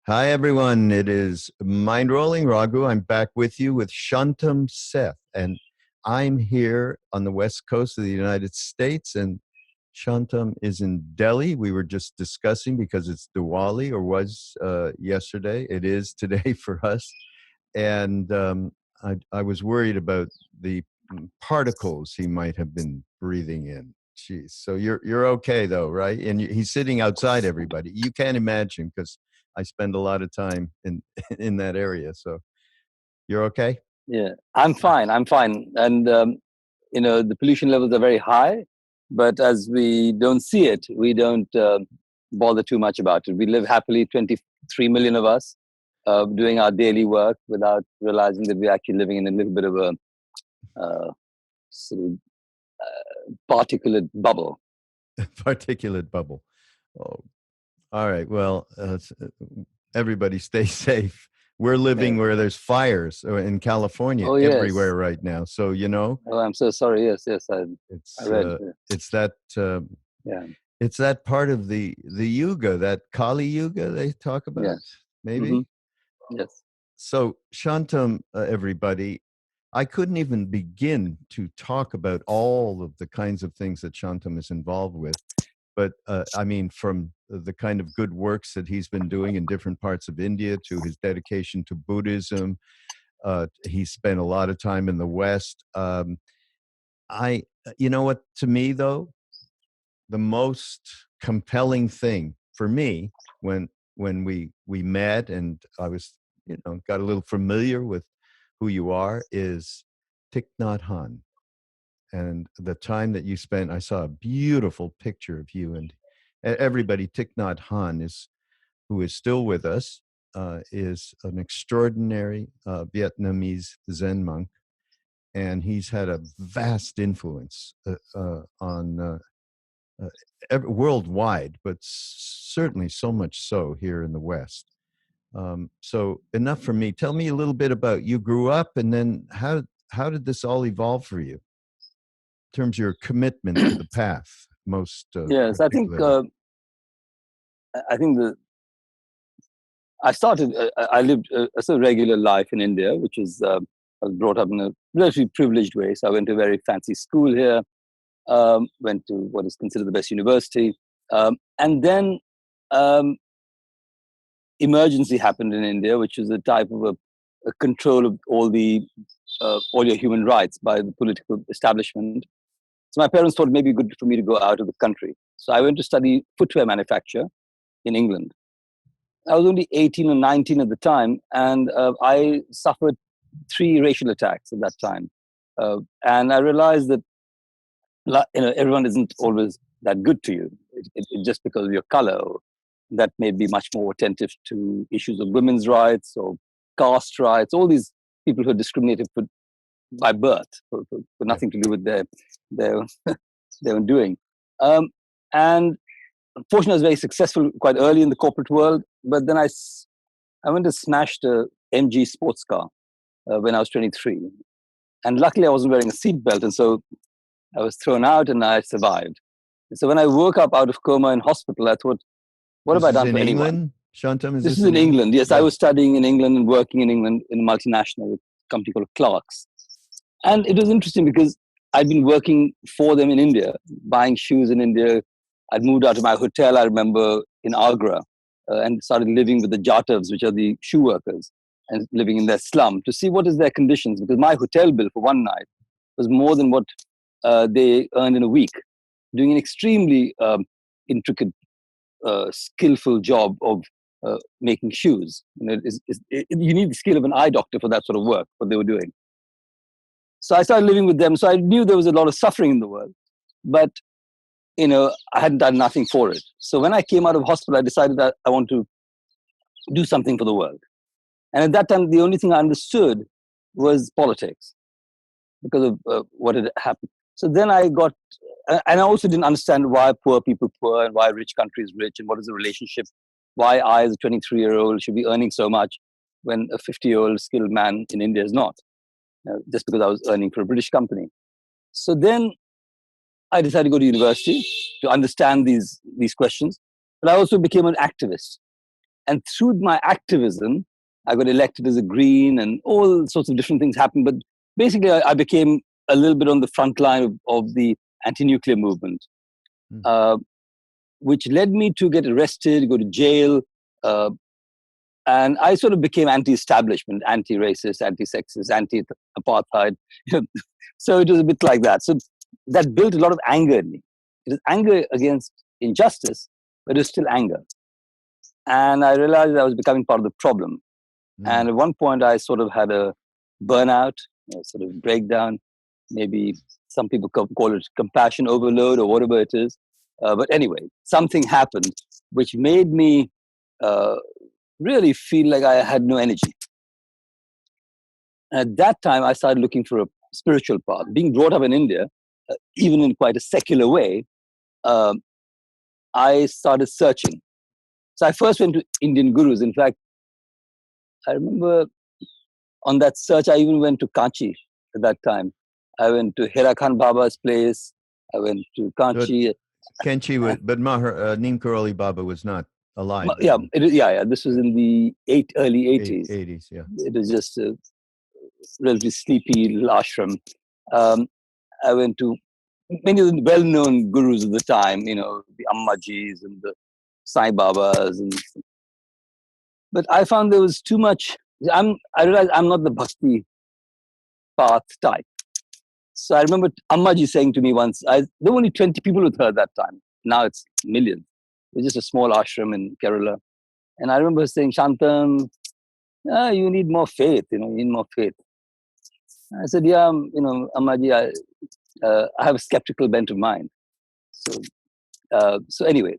Hi, everyone. It is Mindrolling, Raghu. I'm back with you with Shantum Seth. And I'm here on the west coast of the United States. And Shantum is in Delhi. We were just discussing because it's Diwali, or was yesterday. It is today for us. And I was worried about the particles he might have been breathing in. Jeez. So you're okay though, right? And he's sitting outside everybody. You can't imagine because I spend a lot of time in in that area. So you're okay? Yeah, I'm fine. I'm fine. And, the pollution levels are very high, but as we don't see it, we don't bother too much about it. We live happily, 23 million of us, doing our daily work without realizing that we're actually living in a little bit of a sort of particulate bubble. Particulate bubble. Oh, all right. Well, everybody stay safe. We're living Yeah. where there's fires in California Oh, yes. everywhere right now. So, Oh, I'm so sorry. Yes, yes. I it's read. uh, it's that Yeah. it's that part of the yuga, that Kali Yuga they talk about, Yes. Hmm. maybe. Yes. So, Shantam, everybody, I couldn't even begin to talk about all of the kinds of things that Shantam is involved with. But I mean, from the kind of good works that he's been doing in different parts of India to his dedication to Buddhism, he spent a lot of time in the West. You know what, to me, though, the most compelling thing for me when we met and I was got a little familiar with who you are is Thich Nhat Hanh, and the time that you spent. I saw a beautiful picture of you and everybody. Thich Nhat Hanh is who is still with us. Is an extraordinary Vietnamese Zen monk, and he's had a vast influence on worldwide, but certainly so much so here in the West. So enough for me. Tell me a little bit about you. Grew up, and then how did this all evolve for you in terms of your commitment to the path, most Yes. particularly? I think the I started. I lived a sort of regular life in India, which is I was brought up in a relatively privileged way. So I went to a very fancy school here. Went to what is considered the best university, and then um, emergency happened in India, which is a type of a control of all your human rights by the political establishment. So my parents thought maybe good for me to go out of the country. So I went to study footwear manufacture in England. I was only 18 or 19 at the time, and I suffered 3 racial attacks at that time. And I realized that everyone isn't always that good to you. Just because of your color, or that may be much more attentive to issues of women's rights or caste rights. All these people who are discriminated by birth for Yeah. nothing to do with their their own doing. Um, and fortunately, I was very successful quite early in the corporate world. But then I went to smash the MG sports car when I was 23. And luckily, I wasn't wearing a seatbelt. And so I was thrown out and I survived. And so when I woke up out of coma in hospital, I thought, what have This I is done in for anyone? England, Shantam. Is This this is in in England? England. Yes, I Yeah. was studying in England and working in England in a multinational company called Clark's. And it was interesting because I'd been working for them in India, buying shoes in India. I'd moved out of my hotel, I remember, in Agra, and started living with the Jatavs, which are the shoe workers, and living in their slum to see what is their conditions. Because my hotel bill for one night was more than what they earned in a week, doing an extremely intricate, skillful job of making shoes. You need the skill of an eye doctor for that sort of work, what they were doing. So I started living with them. So I knew there was a lot of suffering in the world, but I hadn't done nothing for it. So when I came out of hospital, I decided that I want to do something for the world. And at that time, the only thing I understood was politics because of what had happened. So then I got, and I also didn't understand why poor people poor and why rich countries rich and what is the relationship. Why I, as a 23-year-old, should be earning so much when a 50-year-old skilled man in India is not, just because I was earning for a British company. So then I decided to go to university to understand these questions. But I also became an activist. And through my activism, I got elected as a Green, and all sorts of different things happened. But basically, I became a little bit on the front line of the anti-nuclear movement, which led me to get arrested, go to jail. And I sort of became anti-establishment, anti-racist, anti-sexist, anti-apartheid. So it was a bit like that. So that built a lot of anger in me. It was anger against injustice, but it was still anger. And I realized I was becoming part of the problem. And at one point, I sort of had a burnout, sort of breakdown. Maybe some people call it compassion overload or whatever it is. But anyway, something happened which made me really feel like I had no energy. And at that time, I started looking for a spiritual path. Being brought up in India, even in quite a secular way, I started searching. So I first went to Indian gurus. In fact, I remember on that search, I even went to Kanchi at that time. I went to Hira Khan Baba's place. I went to Kanchi. But Neem Karoli Baba was not alive. Yeah. This was in the early 80s. 80s, yeah. It was just a relatively sleepy little ashram. I went to many of the well-known gurus of the time, the Ammajis and the Sai Babas. But I found there was too much. I realized I'm not the bhakti path type. So I remember Ammaji saying to me once, there were only 20 people with her at that time. Now it's millions. It was just a small ashram in Kerala. And I remember saying, Shantam, you need more faith, you need more faith. I said, yeah, Ammaji, I have a skeptical bent of mind. So anyway,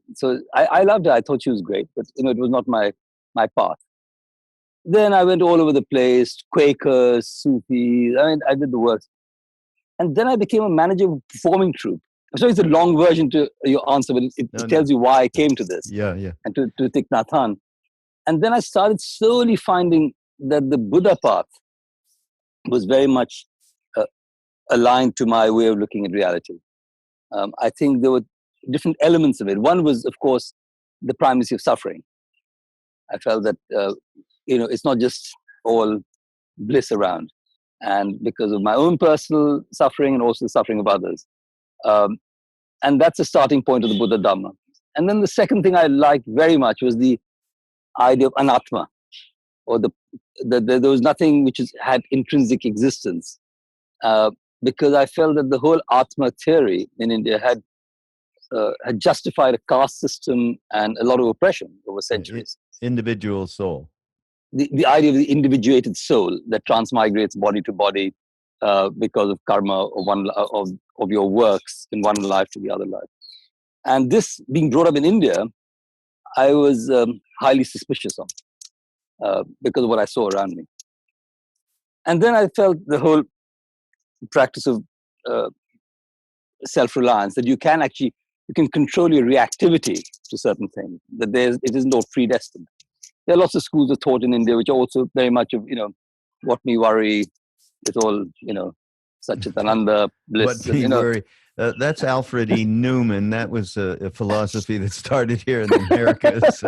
I loved her. I thought she was great, but it was not my path. Then I went all over the place, Quakers, Sufis. I did the works. And then I became a manager of a performing troupe. So it's a long version to your answer, but it tells you why I came to this. Yeah. And to Thich Nhat Hanh. And then I started slowly finding that the Buddha path was very much aligned to my way of looking at reality. I think there were different elements of it. One was, of course, the primacy of suffering. I felt that, it's not just all bliss around. And because of my own personal suffering and also the suffering of others. And that's the starting point of the Buddha Dhamma. And then the second thing I liked very much was the idea of anatma, or there was nothing which had intrinsic existence. Because I felt that the whole Atma theory in India had justified a caste system and a lot of oppression over centuries. Individual soul. The idea of the individuated soul that transmigrates body to body because of karma of your works in one life to the other life. And this, being brought up in India, I was highly suspicious of because of what I saw around me. And then I felt the whole practice of self-reliance, that you can control your reactivity to certain things, that it isn't all predestined. There are lots of schools of thought in India which are also very much of, what me worry, it's all, Satchitananda, bliss. What me worry. That's Alfred E. Newman. That was a philosophy that started here in the Americas.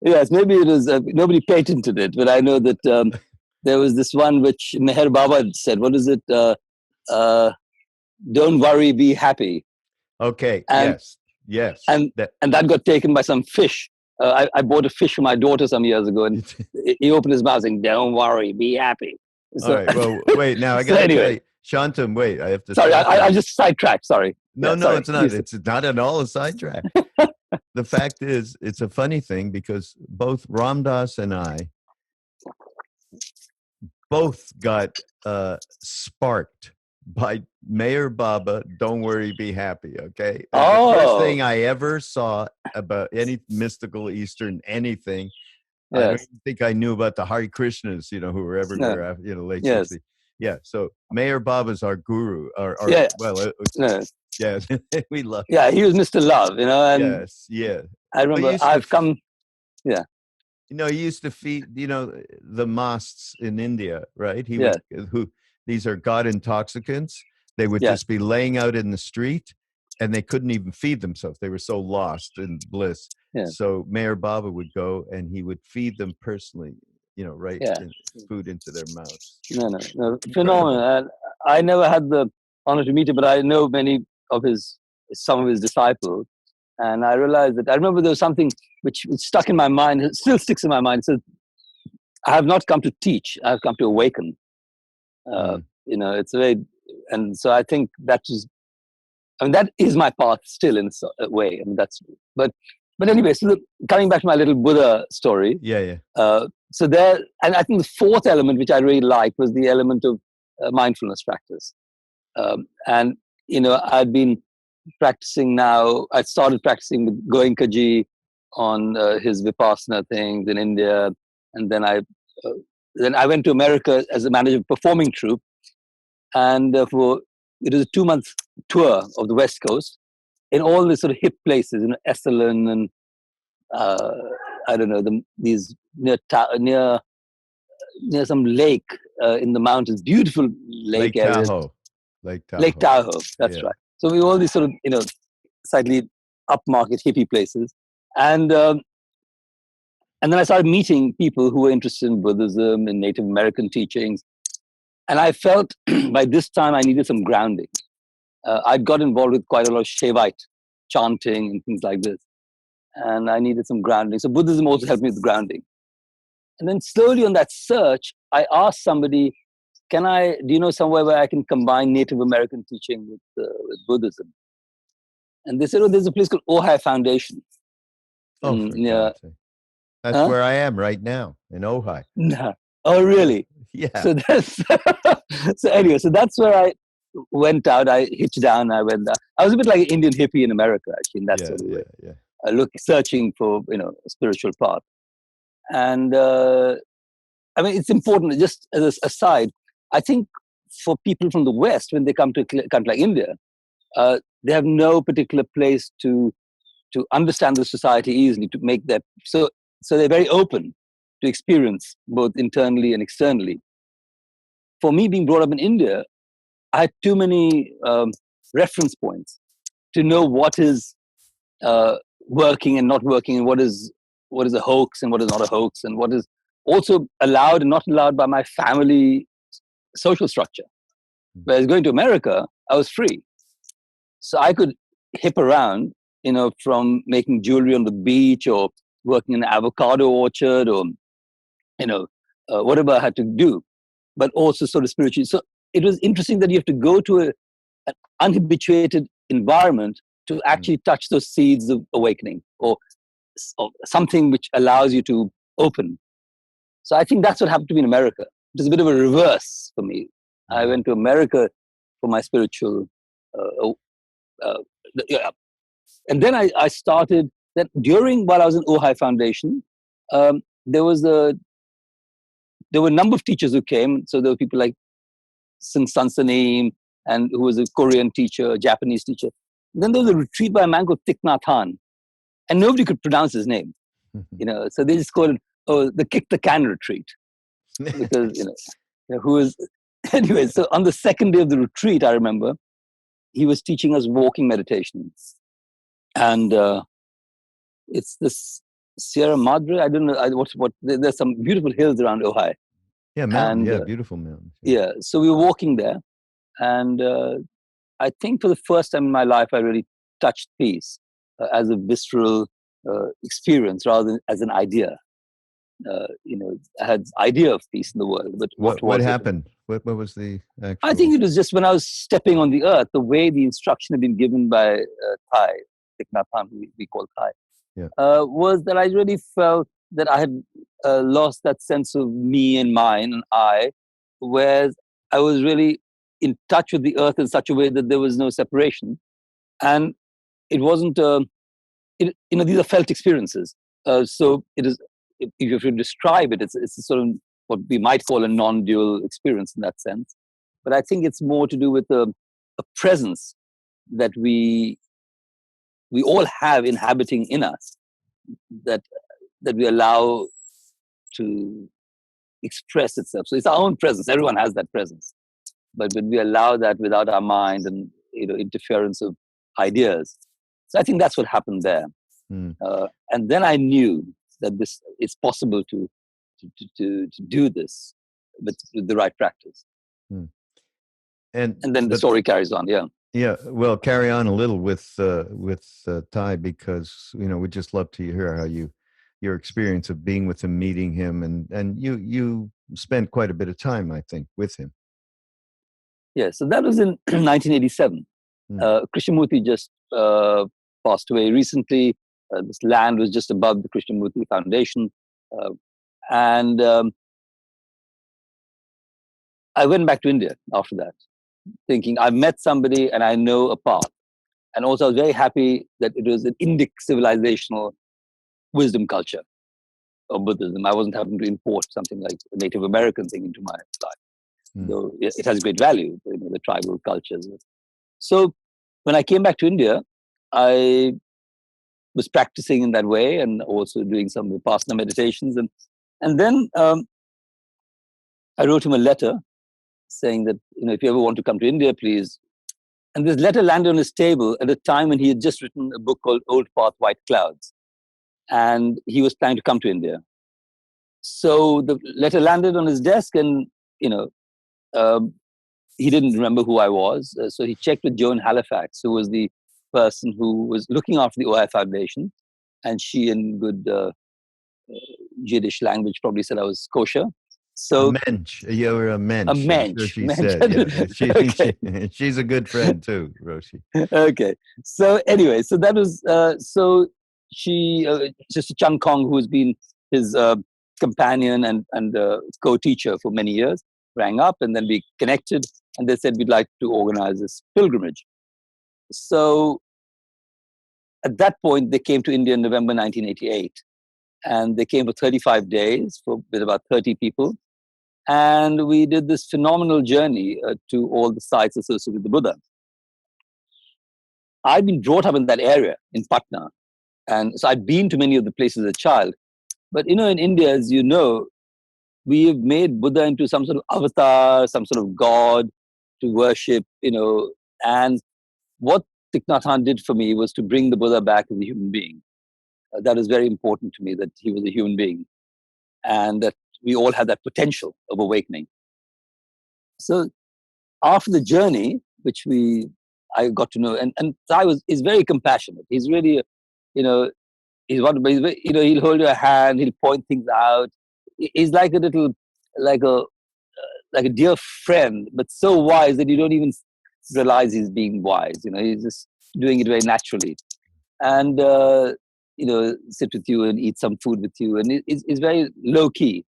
Yes, maybe it was, nobody patented it, but I know that there was this one which Meher Baba said, what is it? Don't worry, be happy. Okay, yes. And that got taken by some fish. I bought a fish for my daughter some years ago, and he opened his mouth saying, don't worry, be happy. So, all right, well, wait, now I got to tell you, Shantum, wait, I have to... Sorry, I just sidetracked, sorry. No, it's not. It's not at all a sidetrack. The fact is, it's a funny thing because both Ramdas and I both got sparked by Meyer Baba, Don't Worry, Be Happy, okay? The first thing I ever saw about any mystical Eastern anything, I don't even think I knew about the Hare Krishnas, who were everywhere, late 60s. Yeah, so Meyer Baba's our guru. Yes, we love him. Yeah, he was Mr. Love, and yes, yeah. I remember he used to feed, the mosques in India, right? These are God intoxicants. They would just be laying out in the street, and they couldn't even feed themselves. They were so lost in bliss. Yeah. So Meyer Baba would go and he would feed them personally, right Yeah. in, food into their mouths. No. Phenomenal. And I never had the honor to meet him, but I know some of his disciples. And I realized that I remember there was something which stuck in my mind, it still sticks in my mind. It says, I have not come to teach, I have come to awaken. It's and so I think that is my path still in a way. But anyway, so coming back to my little Buddha story. Yeah. So there, and I think the fourth element, which I really liked, was the element of mindfulness practice. And, I'd been practicing now, I started practicing with Goenkaji on his Vipassana things in India. And then I went to America as a manager of a performing troupe. And it was a 2-month tour of the West Coast in all these sort of hip places, Esalen and I don't know, these near some lake in the mountains, beautiful lake areas. Lake Tahoe, that's right. So we were all these sort of, slightly upmarket hippie places. And then I started meeting people who were interested in Buddhism and Native American teachings. And I felt by this time I needed some grounding. I'd got involved with quite a lot of Shaivite chanting and things like this. And I needed some grounding. So Buddhism also helped me with grounding. And then slowly on that search, I asked somebody, do you know somewhere where I can combine Native American teaching with Buddhism? And they said, there's a place called Ojai Foundation. That's where I am right now, in Ojai. No. Oh, really? Yeah. So anyway, so that's where I went out. I hitched down. I went down. I was a bit like an Indian hippie in America, actually, in that sort of way. Yeah. Searching for, a spiritual path. And it's important, just as an aside, I think for people from the West, when they come to a country like India, they have no particular place to understand the society easily, to make that. So they're very open to experience both internally and externally. For me, being brought up in India, I had too many reference points to know what is working and not working, and what is a hoax and what is not a hoax, and what is also allowed and not allowed by my family social structure. Whereas going to America, I was free. So I could hip around, from making jewelry on the beach or working in an avocado orchard or, whatever I had to do, but also sort of spiritually. So it was interesting that you have to go to an unhabituated environment to actually touch those seeds of awakening or something which allows you to open. So I think that's what happened to me in America. It was a bit of a reverse for me. I went to America for my spiritual, and then I started that while I was in Ojai Foundation, there were a number of teachers who came. So there were people like Sansaneem, and who was a Korean teacher, a Japanese teacher. And then there was a retreat by a man called Thich Nhat Hanh, and nobody could pronounce his name. So they just called it, the Kick the Can retreat, because who was anyway. So on the second day of the retreat, I remember he was teaching us walking meditation, and it's this Sierra Madre. I don't know what. There's some beautiful hills around Ojai. Yeah, mountain. And, beautiful mountains. Yeah, so we were walking there, and I think for the first time in my life, I really touched peace as a visceral experience rather than as an idea. I had idea of peace in the world, but what happened? What was the actual... I think it was just when I was stepping on the earth, the way the instruction had been given by Thich Nhat Hanh, we call Thai, was that I really felt that I had lost that sense of me and mine and I, whereas I was really in touch with the earth in such a way that there was no separation. And it wasn't, these are felt experiences. So it is, if you have to describe it, it's a sort of what we might call a non-dual experience in that sense. But I think it's more to do with a presence that we all have inhabiting in us, that we allow to express itself. So it's our own presence. Everyone has that presence. But when we allow that without our mind and interference of ideas. So I think that's what happened there. And then I knew that this it's possible to do this with the right practice. And then the story carries on. Yeah. Yeah. Well, carry on a little with Thai, because we'd just love to hear how your experience of being with him, meeting him, and you spent quite a bit of time, I think, with him. Yeah. So that was in 1987. Krishnamurti just passed away recently. This land was just above the Krishnamurti Foundation, and I went back to India after that, thinking I've met somebody and I know a path. And also I was very happy that it was an Indic civilizational wisdom culture of Buddhism. I wasn't having to import something like a Native American thing into my life, though it has great value, the tribal cultures. So when I came back to India, I was practicing in that way and also doing some Vipassana meditations. And then I wrote him a letter saying that, if you ever want to come to India, please. And this letter landed on his table at a time when he had just written a book called Old Path, White Clouds. And he was planning to come to India. So the letter landed on his desk and, he didn't remember who I was. So he checked with Joan Halifax, who was the person who was looking after the OI Foundation. And she, in good Yiddish language, probably said I was kosher. So a mensch. You were a mensch. A mensch. Sure she mensch. said. Yeah. Okay. She's a good friend too, Roshi. Okay. So anyway, so that was so she Sister Chung Kong, who has been his companion and co-teacher for many years, rang up, and then we connected, and they said we'd like to organize this pilgrimage. So at that point, they came to India in November 1988, and they came for 35 days with about 30 people. And we did this phenomenal journey to all the sites associated with the Buddha. I'd been brought up in that area in Patna. And so I'd been to many of the places as a child. But, in India, as you know, we have made Buddha into some sort of avatar, some sort of god to worship, And what Thich Nhat Hanh did for me was to bring the Buddha back as a human being. That is very important to me, that he was a human being. And that we all had that potential of awakening. So after the journey, which I got to know, and Thai is very compassionate. He's really, he'll hold your hand, he'll point things out. He's like a dear friend, but so wise that you don't even realize he's being wise. He's just doing it very naturally. And, sit with you and eat some food with you. And it's very low key.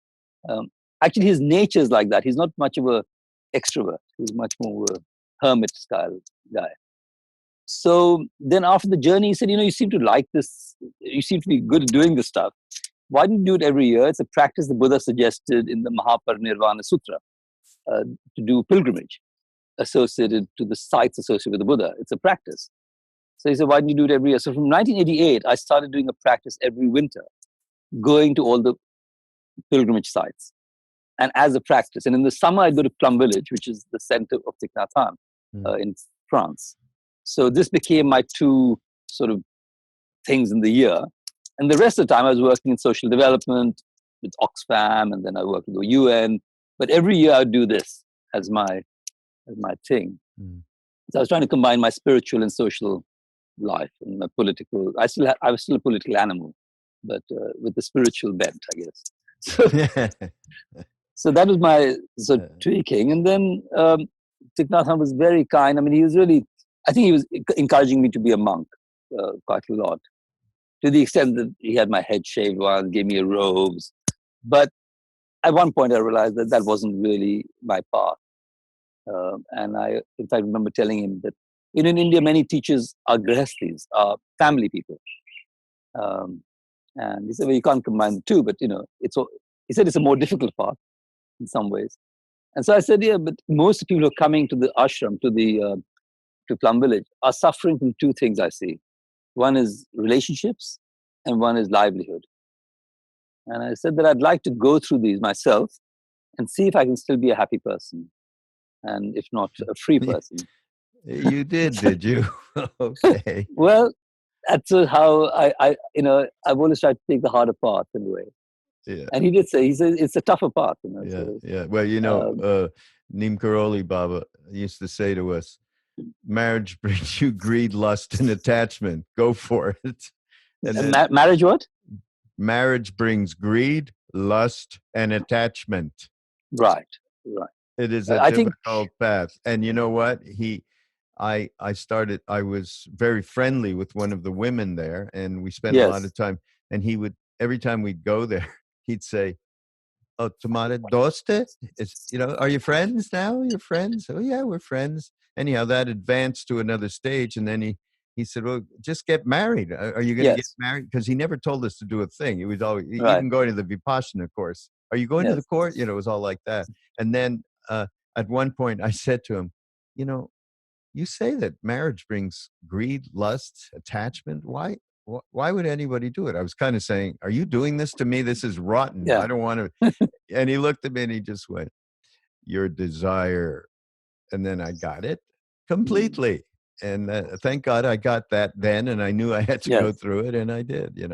Actually, his nature is like that. He's not much of a extrovert. He's much more a hermit style guy. So then after the journey, he said, you seem to like this. You seem to be good at doing this stuff. Why don't you do it every year? It's a practice the Buddha suggested in the Mahaparinirvana Sutra to do pilgrimage associated to the sites associated with the Buddha. It's a practice. So he said, why don't you do it every year? So from 1988, I started doing a practice every winter, going to all the pilgrimage sites. And as a practice. And in the summer, I'd go to Plum Village, which is the center of Thich Nhat Hanh in France. So this became my two sort of things in the year. And the rest of the time, I was working in social development with Oxfam, and then I worked with the UN. But every year, I'd do this as my thing. So I was trying to combine my spiritual and social life and my political. I was still a political animal, but with the spiritual bent, I guess. So that was my tweaking. And then Thich Nhat Hanh was very kind. I mean, I think he was encouraging me to be a monk quite a lot, to the extent that he had my head shaved once, gave me robes. But at one point I realized that wasn't really my path. And I, in fact, remember telling him that in India, many teachers are grihasthis, are family people. And he said, well, you can't combine the two, but he said it's a more difficult path in some ways. And so I said, yeah, but most people who are coming to the ashram, to Plum Village, are suffering from two things I see. One is relationships and one is livelihood. And I said that I'd like to go through these myself and see if I can still be a happy person, and if not, a free person. You did you? Okay. Well, that's how I've always tried to take the harder path in a way. Yeah. And he did say, he says it's a tougher path, Yeah. So, Yeah. Well, um, Neem Karoli Baba used to say to us, marriage brings you greed, lust, and attachment. Go for it. And then marriage, what? marriage brings greed, lust, and attachment. Right, right. It is a I think, difficult path. And you know what? I was very friendly with one of the women there, and we spent a lot yes, of time. And he would, every time we'd go there, he'd say, "Oh, tomare doste? Are you friends now? You're friends? Oh, yeah, we're friends." Anyhow, that advanced to another stage. And then he said, "Well, just get married. Are you going to get yes, married?" Because he never told us to do a thing. It was always, right, even going to the Vipassana course. "Are you going to the yes, court?" It was all like that. And then at one point I said to him, you know, you say that marriage brings greed, lust, attachment. Why would anybody do it? I was kind of saying, are you doing this to me? This is rotten. yeah, I don't want to. And he looked at me and he just went, your desire. And then I got it mm, completely. And thank God I got that then. And I knew I had to go yes, through it. And I did, yeah,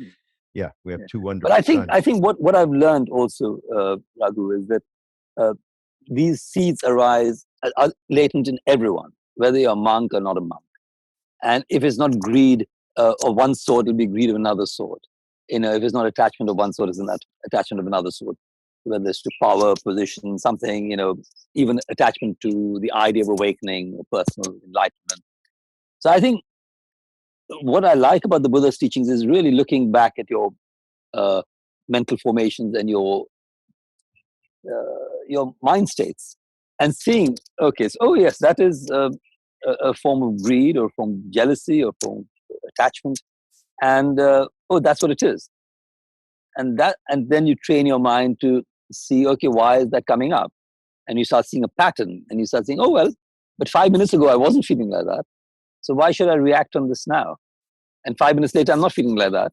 mm, Yeah, we have yeah. two But wonderful I think, sons. what I've learned also, Raghu, is that uh, these seeds arise, are latent in everyone, whether you're a monk or not a monk. And if it's not greed of one sort, it'll be greed of another sort. If it's not attachment of one sort, it's an attachment of another sort. Whether it's to power, position, something, even attachment to the idea of awakening or personal enlightenment. So I think what I like about the Buddha's teachings is really looking back at your uh, mental formations and your mind states and seeing, okay, so, oh yes, that is a form of greed or from jealousy or from attachment, and oh, that's what it is. And then you train your mind to see, okay, why is that coming up? And you start seeing a pattern, and you start saying, oh well, but 5 minutes ago I wasn't feeling like that, so why should I react on this now? And 5 minutes later I'm not feeling like that,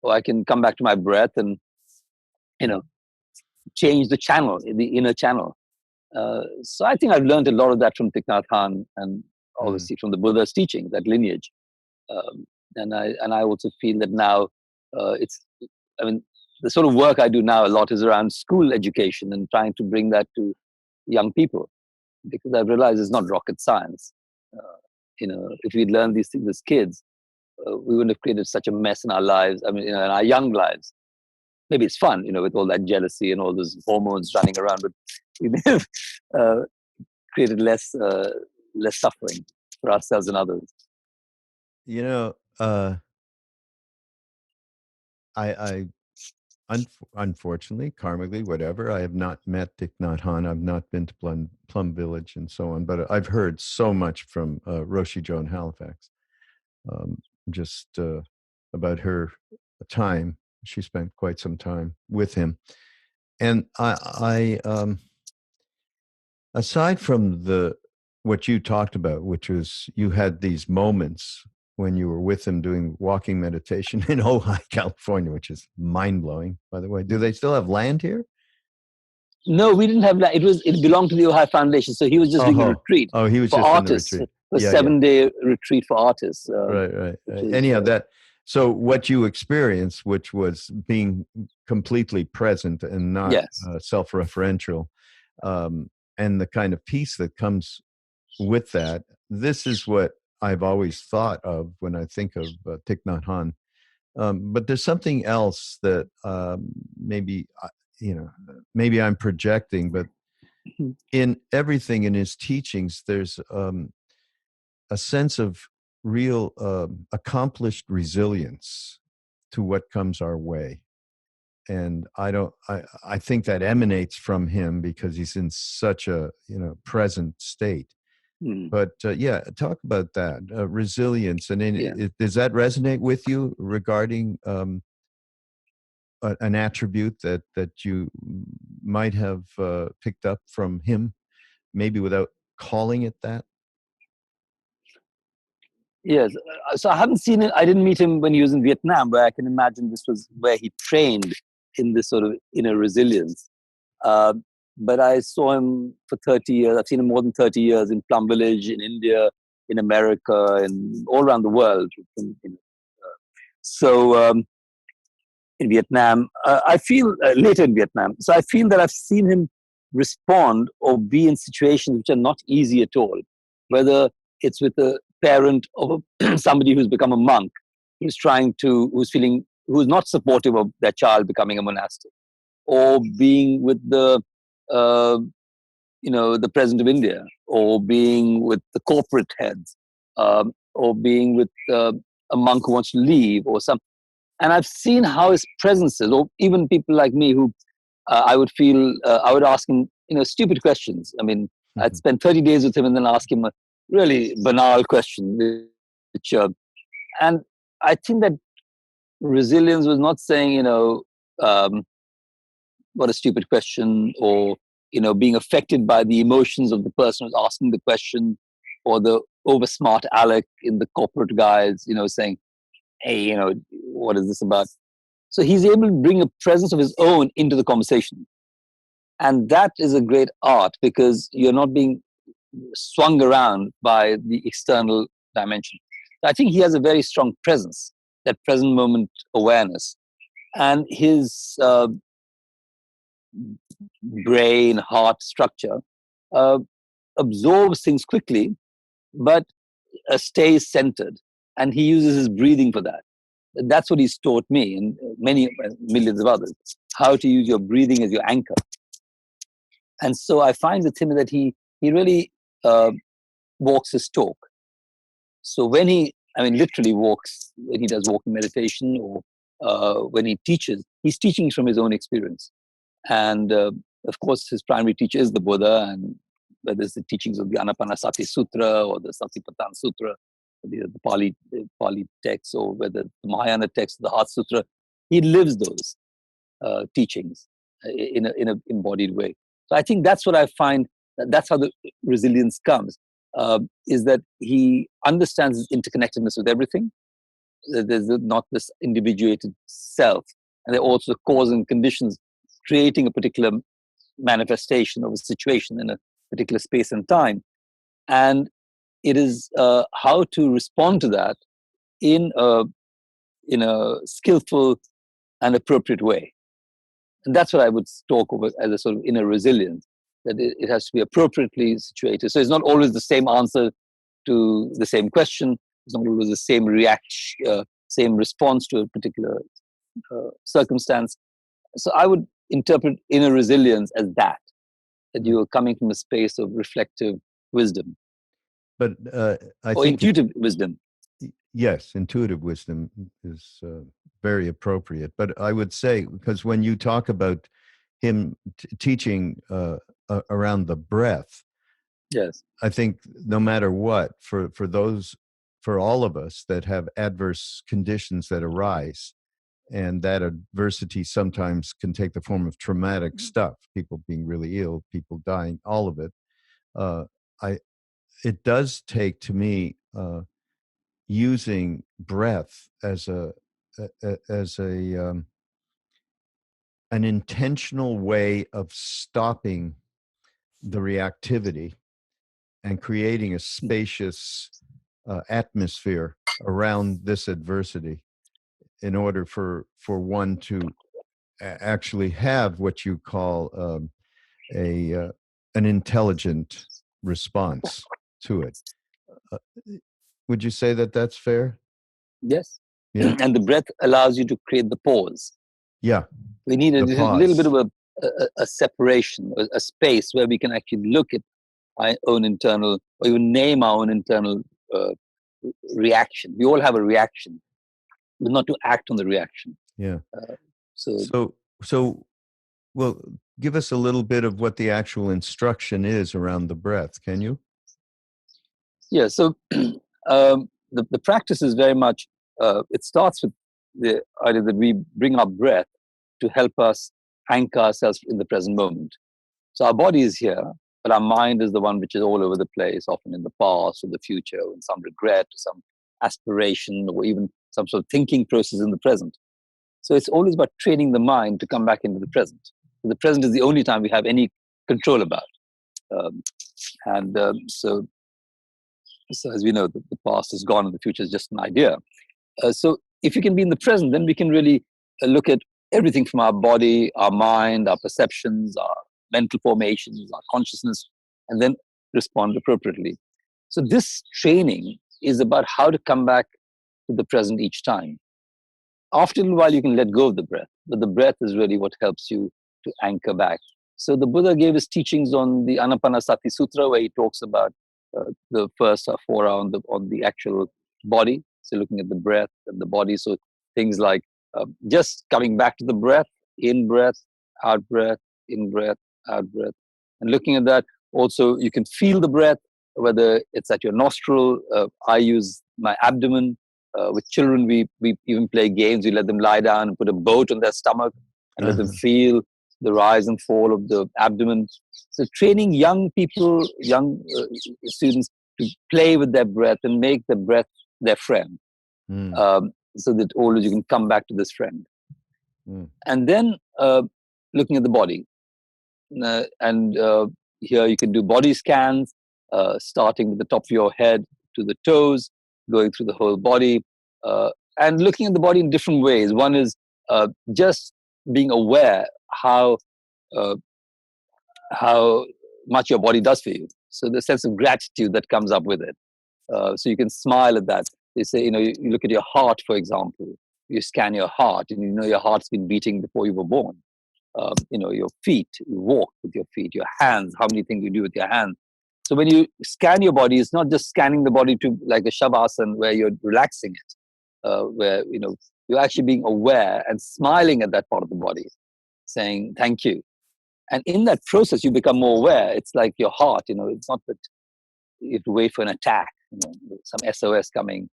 or I can come back to my breath and you know change the channel, the inner channel. So I think I've learned a lot of that from Thich Nhat Hanh, and Mm. obviously from the Buddha's teaching, that lineage. And I also feel that now it's, I mean, the sort of work I do now a lot is around school education and trying to bring that to young people, because I've realized it's not rocket science. If we'd learned these things as kids, we wouldn't have created such a mess in our lives. I mean, in our young lives. Maybe it's fun, with all that jealousy and all those hormones running around, but we may have uh, created less suffering for ourselves and others. You know, uh, I unfortunately, karmically, whatever, I have not met Thich Nhat Hanh. I've not been to Plum Village and so on, but I've heard so much from Roshi Jo in Halifax, um, just about her time. She spent quite some time with him. And aside from what you talked about, which was you had these moments when you were with him doing walking meditation in Ojai, California, which is mind blowing, by the way. Do they still have land here? No, we didn't have that. It belonged to the Ojai Foundation, so he was just doing a Oh, retreat oh, he was for just on the artists, retreat. a Yeah, yeah. 7-day retreat for artists, Right, right, which right. is Anyhow, so what you experienced, which was being completely present and not yes, self-referential, and the kind of peace that comes with that, this is what I've always thought of when I think of Thich Nhat Hanh. But there's something else that maybe, maybe I'm projecting, but in everything in his teachings, there's a sense of real accomplished resilience to what comes our way. And I think that emanates from him because he's in such a present state. mm, But yeah, talk about that resilience, and yeah. does that resonate with you regarding an attribute that you might have picked up from him, maybe without calling it that? Yes. So I haven't seen it. I didn't meet him when he was in Vietnam, where I can imagine this was where he trained in this sort of inner resilience. but I saw him for 30 years. I've seen him more than 30 years in Plum Village, in India, in America, and all around the world. So in Vietnam, I feel later in Vietnam. So I feel that I've seen him respond or be in situations which are not easy at all. Whether it's with a parent of somebody who's become a monk, who's not supportive of their child becoming a monastic, or being with uh, the president of India, or being with the corporate heads, or being with a monk who wants to leave, or some. And I've seen how his presence is, or even people like me who I would ask him, stupid questions. I mean, I'd spend 30 days with him and then ask him a really banal question, which, and I think that resilience was not saying, what a stupid question, or being affected by the emotions of the person who's asking the question, or the over smart aleck in the corporate guys, saying, hey, what is this about? So he's able to bring a presence of his own into the conversation. And that is a great art, because you're not being swung around by the external dimension. I think he has a very strong presence, that present moment awareness. And his brain, heart structure absorbs things quickly, but stays centered. And he uses his breathing for that. That's what he's taught me and many millions of others, how to use your breathing as your anchor. And so I find with him that he really walks his talk. So when literally walks, when he does walking meditation, or when he teaches, he's teaching from his own experience. And of course, his primary teacher is the Buddha, and whether it's the teachings of the Anapanasati Sutra or the Satipatthana Sutra, the Pali text, or whether the Mahayana text, the Heart Sutra, he lives those teachings in an embodied way. So I think that's what I find. That's how the resilience comes, is that he understands his interconnectedness with everything. There's not this individuated self, and there are also cause and conditions creating a particular manifestation of a situation in a particular space and time. And it is how to respond to that in a skillful and appropriate way. And that's what I would talk about as a sort of inner resilience, that it has to be appropriately situated. So it's not always the same answer to the same question. It's not always the same reaction, same response to a particular circumstance. So I would interpret inner resilience as that you are coming from a space of reflective wisdom. But I or think intuitive wisdom. Yes, intuitive wisdom is very appropriate. But I would say, because when you talk about him teaching around the breath, yes, I think no matter what, for all of us that have adverse conditions that arise, and that adversity sometimes can take the form of traumatic stuff, people being really ill, people dying, all of it. It does take, to me, using breath as an intentional way of stopping the reactivity and creating a spacious atmosphere around this adversity, in order for one to actually have what you call an intelligent response to it. Would you say that that's fair? yes. Yeah. And the breath allows you to create the pause. Yeah. We need a little bit pause. of a separation, a space where we can actually look at our own internal, or even name our own internal reaction. We all have a reaction, but not to act on the reaction. Yeah. So, well, give us a little bit of what the actual instruction is around the breath, can you? Yeah. So the practice is very much, it starts with the idea that we bring our breath to help us anchor ourselves in the present moment. So our body is here, but our mind is the one which is all over the place, often in the past or the future, or in some regret, or some aspiration, or even some sort of thinking process in the present. So it's always about training the mind to come back into the present. So the present is the only time we have any control about. Um, and so as we know, the past is gone and the future is just an idea. So if you can be in the present, then we can really look at everything from our body, our mind, our perceptions, our mental formations, our consciousness, and then respond appropriately. So this training is about how to come back to the present each time. After a while, you can let go of the breath, but the breath is really what helps you to anchor back. So the Buddha gave his teachings on the Anapanasati Sutra, where he talks about the first 4 on the actual body. So looking at the breath and the body. So things like just coming back to the breath, in breath, out breath, in breath, out breath. And looking at that, also you can feel the breath, whether it's at your nostril. I use my abdomen. With children, we even play games. We let them lie down and put a boat on their stomach and let them feel the rise and fall of the abdomen. So training young people, young students to play with their breath and make the breath their friend. So that always you can come back to this friend. And then looking at the body. Here you can do body scans, starting with the top of your head to the toes, going through the whole body, and looking at the body in different ways. One is just being aware how much your body does for you. So the sense of gratitude that comes up with it. So you can smile at that. They say, you look at your heart, for example. You scan your heart, and your heart's been beating before you were born. Your feet, you walk with your feet, your hands, how many things you do with your hands. So when you scan your body, it's not just scanning the body to like a shavasana where you're relaxing it, where, you're actually being aware and smiling at that part of the body, saying, thank you. And in that process, you become more aware. It's like your heart, it's not that you have to wait for an attack, some SOS coming.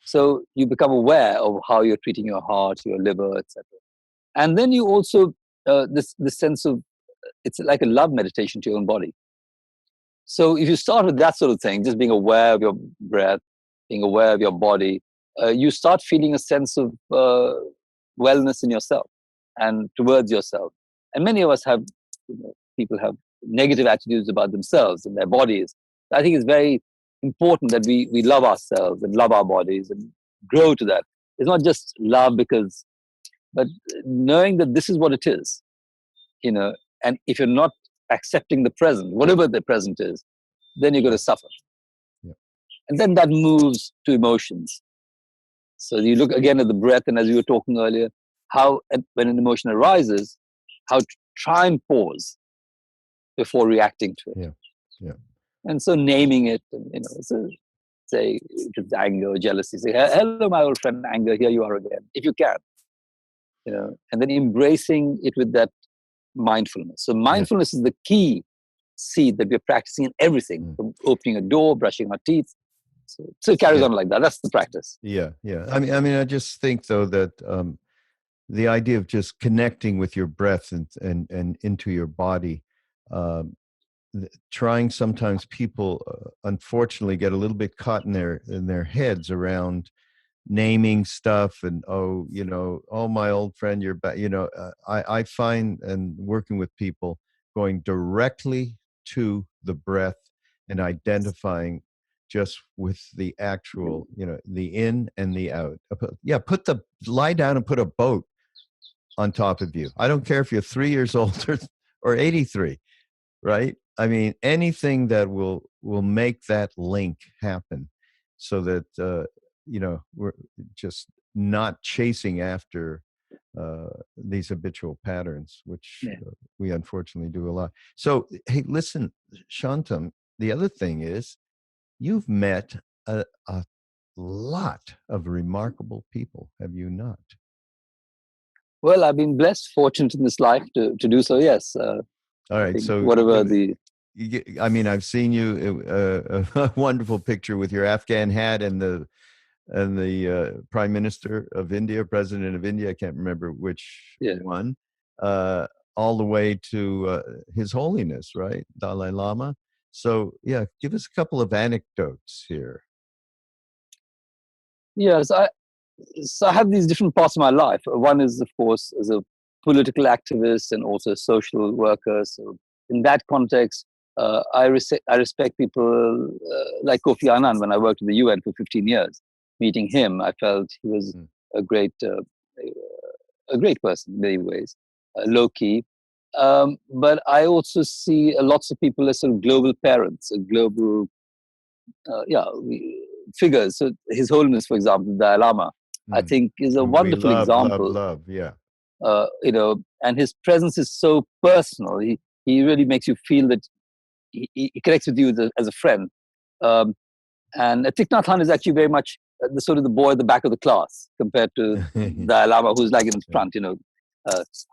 So you become aware of how you're treating your heart, your liver, etc. And then you also, this sense of, it's like a love meditation to your own body. So if you start with that sort of thing, just being aware of your breath, being aware of your body, you start feeling a sense of wellness in yourself and towards yourself. And many of us have, people have negative attitudes about themselves and their bodies. I think it's very important that we love ourselves and love our bodies and grow to that. It's not just love but knowing that this is what it is, and if you're not accepting the present, whatever the present is, then you're going to suffer. Yeah. And then that moves to emotions. So you look again at the breath, and as you were talking earlier, how when an emotion arises, how to try and pause before reacting to it. Yeah. Yeah. And so naming it, say if it's anger or jealousy, say, hello, my old friend, anger, here you are again, if you can. And then embracing it with that mindfulness. So mindfulness is the key seed that we're practicing in everything, from opening a door, brushing our teeth. So it carries on like that. That's the practice. Yeah. I mean, I just think though that the idea of just connecting with your breath and into your body, trying, sometimes people unfortunately get a little bit caught in their heads around naming stuff and oh my old friend, you're back. I find, and working with people, going directly to the breath and identifying just with the actual, the in and the out. Lie down and put a boat on top of you. I don't care if you're 3 years old or 83, right? I mean, anything that will make that link happen, so that we're just not chasing after these habitual patterns, which we unfortunately do a lot. So, hey, listen, Shantum, the other thing is you've met a lot of remarkable people, have you not? Well, I've been blessed, fortunate in this life to do so, yes. All right, so whatever I've seen you a wonderful picture with your Afghan hat and the Prime Minister of India, President of India, I can't remember which one, all the way to His Holiness, right, Dalai Lama. So give us a couple of anecdotes here. Yes, so I have these different parts of my life. One is, of course, as a political activist and also a social worker. So in that context, I respect people like Kofi Annan. When I worked at the UN for 15 years, meeting him, I felt he was a great person in many ways, low key. But I also see lots of people as sort of global parents, global figures. So His Holiness, for example, the Dalai Lama, I think is a Who we wonderful example. love, yeah. And his presence is so personal. He really makes you feel that he connects with you as a friend. And Thich Nhat Hanh is actually very much the sort of the boy at the back of the class compared to Dalai Lama, who's like in the front,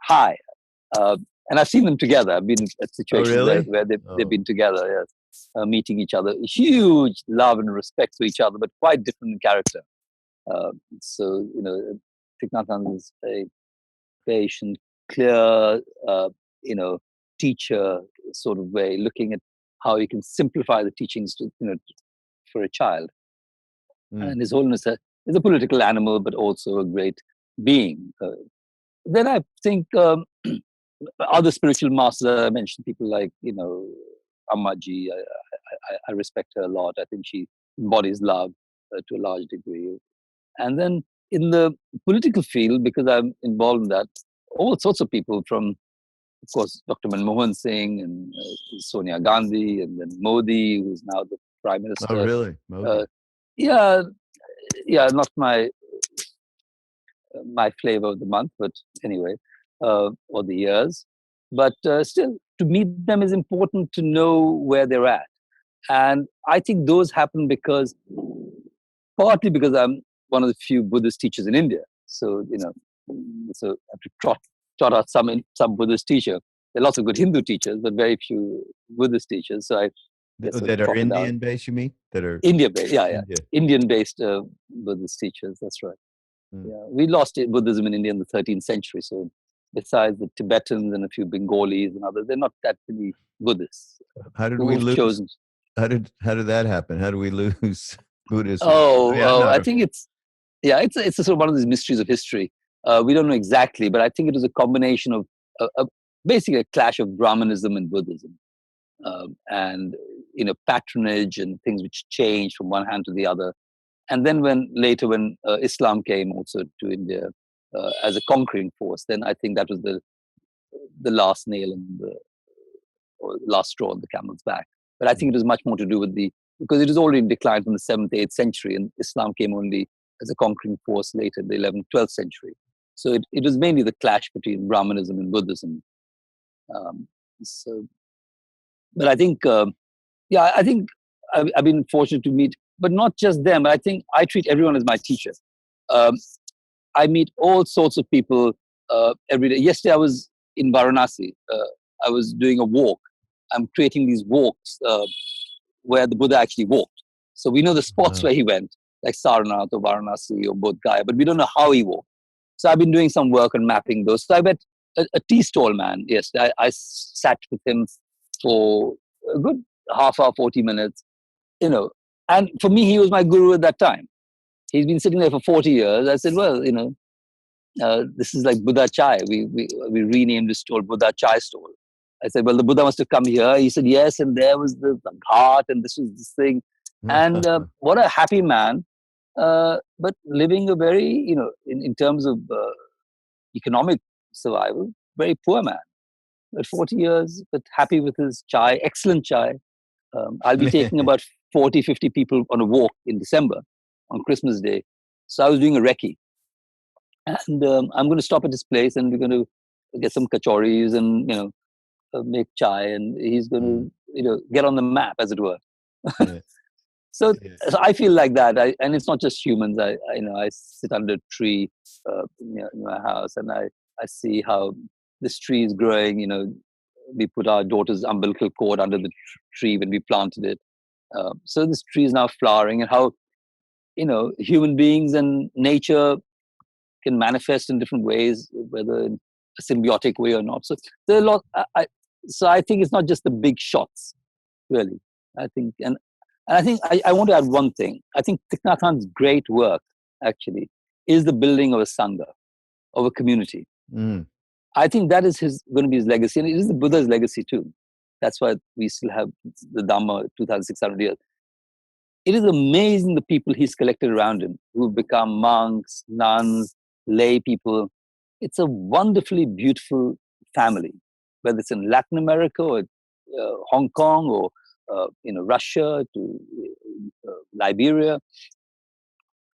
high. And I've seen them together. I've been at situations where they've been together, yes, meeting each other. Huge love and respect for each other, but quite different in character. Thich Nhat Hanh is a patient, clear, teacher sort of way, looking at how you can simplify the teachings to, for a child. And His Holiness is a political animal, but also a great being. Then I think other spiritual masters I mentioned, people like, Ammaji, I respect her a lot. I think she embodies love to a large degree. And then in the political field, because I'm involved in that, all sorts of people from, of course, Dr. Manmohan Singh and Sonia Gandhi, and then Modi, who's now the Prime Minister. Oh, really? Modi? Yeah, not my flavor of the month, but anyway, or the years. But still, to meet them is important to know where they're at. And I think those happen partly because I'm one of the few Buddhist teachers in India. So, so I have to trot out some Buddhist teacher. There are lots of good Hindu teachers, but very few Buddhist teachers. So that are Indian-based, you mean? That are India-based, yeah. Indian-based Buddhist teachers, that's right. Yeah, we lost Buddhism in India in the 13th century. So besides the Tibetans and a few Bengalis and others, they're not that many Buddhists. How did we lose? How did that happen? How do we lose Buddhism? I think it's a sort of one of these mysteries of history. We don't know exactly, but I think it was a combination of basically a clash of Brahmanism and Buddhism, and patronage and things which changed from one hand to the other. And then when Islam came also to India as a conquering force, then I think that was the last nail or last straw on the camel's back. But I think it was much more to do with because it was already in decline from the 7th, 8th century, and Islam came only as a conquering force later in the 11th, 12th century. So it was mainly the clash between Brahmanism and Buddhism. But I think, I think I've been fortunate to meet, but not just them. I think I treat everyone as my teacher. I meet all sorts of people every day. Yesterday I was in Varanasi. I was doing a walk. I'm creating these walks where the Buddha actually walked. So we know the spots where he went, like Sarnath or Varanasi or Bodh Gaya, but we don't know how he walked. So I've been doing some work on mapping those. So I met a tea stall man yesterday. I sat with him for a good half hour, 40 minutes, and for me, he was my guru at that time. He's been sitting there for 40 years. I said, well, this is like Buddha Chai. We renamed the stall Buddha Chai stall. I said, well, the Buddha must have come here. He said, yes, and there was the heart, and this was this thing. And what a happy man, but living a very, in terms of economic survival, very poor man. But 40 years, but happy with his chai, excellent chai. I'll be taking about 40, 50 people on a walk in December on Christmas Day. So I was doing a recce. And I'm going to stop at this place and we're going to get some kachoris and, make chai. And he's going to, get on the map, as it were. So I feel like that. And it's not just humans. I sit under a tree in my house and I see how this tree is growing. We put our daughter's umbilical cord under the tree when we planted it. So this tree is now flowering, and how, human beings and nature can manifest in different ways, whether in a symbiotic way or not. So there are a lot. So I think it's not just the big shots, really. I think, and I think I want to add one thing. I think Thich Nhat Hanh's great work, actually, is the building of a Sangha, of a community. I think that is going to be his legacy, and it is the Buddha's legacy too. That's why we still have the Dhamma 2,600 years. It is amazing the people he's collected around him who've become monks, nuns, lay people. It's a wonderfully beautiful family, whether it's in Latin America or Hong Kong or Russia to Liberia.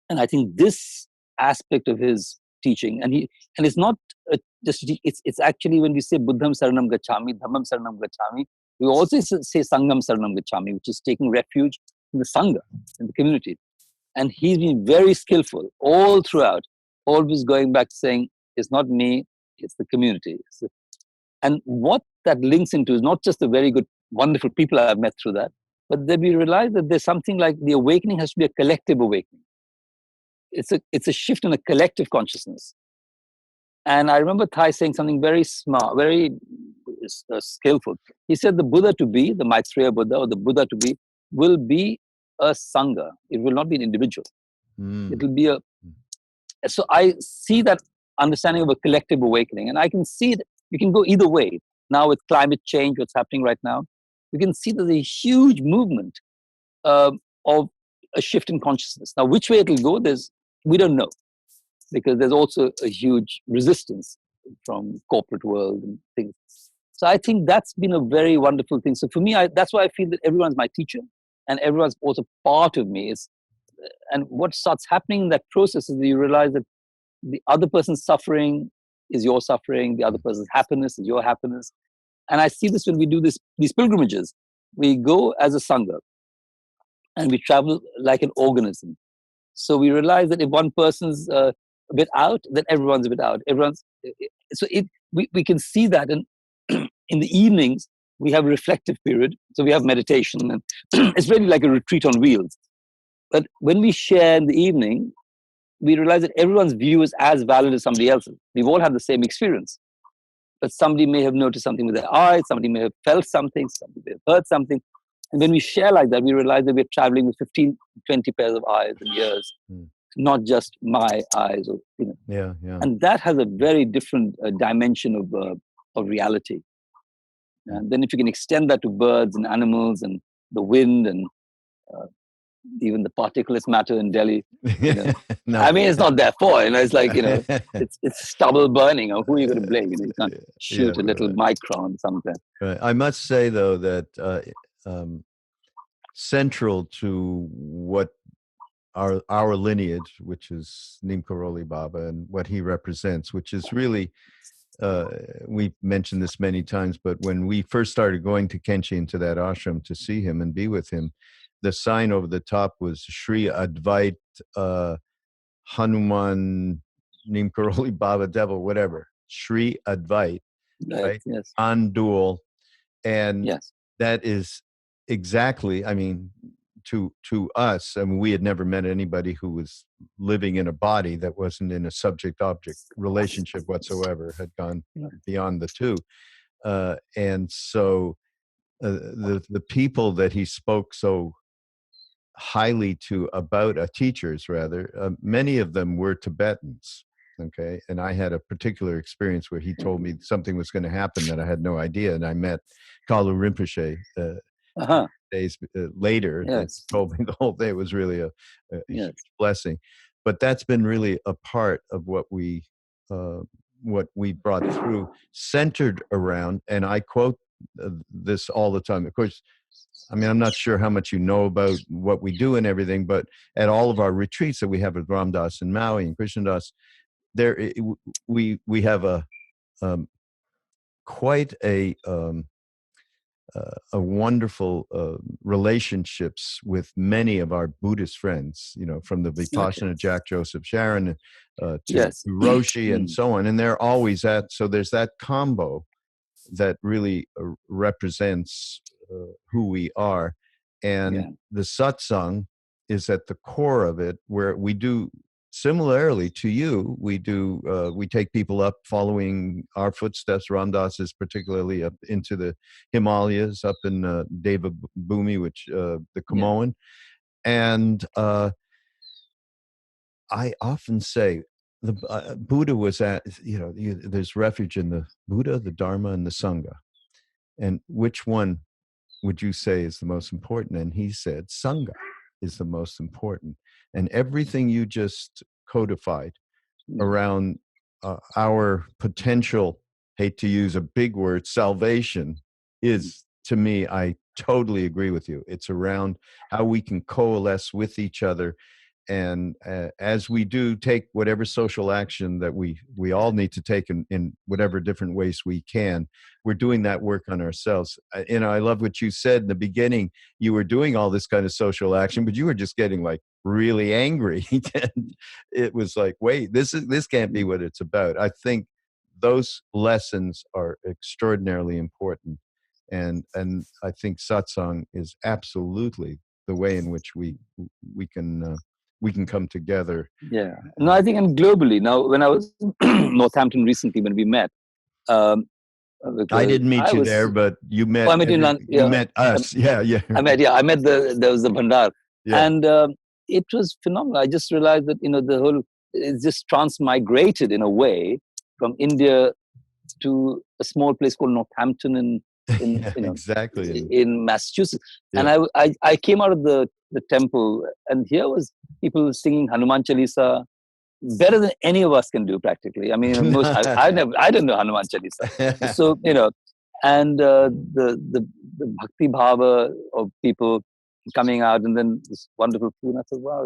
And I think this aspect of his teaching, and it's not it's actually when we say Buddham Saranam Gacchami, Dhammam Saranam Gacchami, we also say Sangham Saranam Gacchami, which is taking refuge in the Sangha, in the community. And he's been very skillful all throughout, always going back saying, it's not me, it's the community. And what that links into is not just the very good, wonderful people I've met through that, but then we realize that there's something like the awakening has to be a collective awakening. It's a shift in a collective consciousness. And I remember Thai saying something very smart, very skillful. He said the Buddha to be, the Maitreya Buddha, or the Buddha to be, will be a Sangha. It will not be an individual. It will be a... So I see that understanding of a collective awakening. And I can see that you can go either way. Now with climate change, what's happening right now, you can see there's a huge movement of a shift in consciousness. Now, which way it will go, we don't know. Because there's also a huge resistance from corporate world and things. So I think that's been a very wonderful thing. So for me, that's why I feel that everyone's my teacher and everyone's also part of me. And what starts happening in that process is that you realize that the other person's suffering is your suffering, the other person's happiness is your happiness. And I see this when we do these pilgrimages. We go as a Sangha and we travel like an organism. So we realize that if one person's a bit out, then everyone's a bit out. We can see that. And in the evenings, we have a reflective period. So we have meditation. And it's really like a retreat on wheels. But when we share in the evening, we realize that everyone's view is as valid as somebody else's. We've all had the same experience. But somebody may have noticed something with their eyes, somebody may have felt something, somebody may have heard something. And when we share like that, we realize that we're traveling with 15, 20 pairs of eyes and ears, not just my eyes. Yeah. And that has a very different dimension of reality. And then if you can extend that to birds and animals and the wind and even the particulate matter in Delhi, No. I mean, it's not their fault. It's like, it's stubble burning. Who are you going to blame? You can't shoot a little micron something. Right. I must say, though, that central to what our lineage, which is Neem Karoli Baba, and what he represents, which is really, we've mentioned this many times, but when we first started going to Kenshin, to that ashram to see him and be with him, the sign over the top was Sri Advait Hanuman Neem Karoli Baba Devil, whatever. Sri Advait, right? Yes. Non-dual. And yes. That is exactly, I mean, to us, I mean, we had never met anybody who was living in a body that wasn't in a subject-object relationship whatsoever, had gone beyond the two. And so the people that he spoke so highly to about teachers, rather, many of them were Tibetans. Okay. And I had a particular experience where he told me something was going to happen that I had no idea. And I met Kalu Rinpoche days later. Yes. That told me the whole thing. It was really a huge blessing. But that's been really a part of what we brought through, centered around, and I quote this all the time. Of course, I mean, I'm not sure how much you know about what we do and everything, but at all of our retreats that we have with Ram Dass and Maui and Krishna Das, there we have a quite a wonderful relationships with many of our Buddhist friends, from the Vipassana Jack Joseph Sharon to Roshi and so on, and they're always so there's that combo that really represents who we are, and the satsang is at the core of it, where we do similarly to you. We take people up following our footsteps. Ram Dass is particularly up into the Himalayas, up in Deva Bhumi, which the Kumaon, and I often say the Buddha was at, there's refuge in the Buddha, the Dharma, and the Sangha. And which one would you say is the most important? And he said, Sangha is the most important. And everything you just codified around our potential, hate to use a big word, salvation is, to me, I totally agree with you. It's around how we can coalesce with each other. And as we do take whatever social action that we all need to take in whatever different ways we can, we're doing that work on ourselves. I love what you said in the beginning. You were doing all this kind of social action, but you were just getting like really angry. And it was like, wait, this can't be what it's about. I think those lessons are extraordinarily important. And I think satsang is absolutely the way in which we can come together. Yeah. No, I think, and globally now, when I was in Northampton recently, when we met, um, I because didn't meet I you was, there, but you oh, met I met in London. you Yeah, met us. Yeah, yeah, I met there was the Bhandar, yeah. and it was phenomenal. I just realized that the whole it's just transmigrated in a way from India to a small place called Northampton in Yeah, exactly. in Massachusetts. Yeah. And I came out of the temple, and here was people singing Hanuman Chalisa better than any of us can do practically. I mean, I don't know Hanuman Chalisa. So and the bhakti bhava of people coming out, and then this wonderful food. And I thought, wow,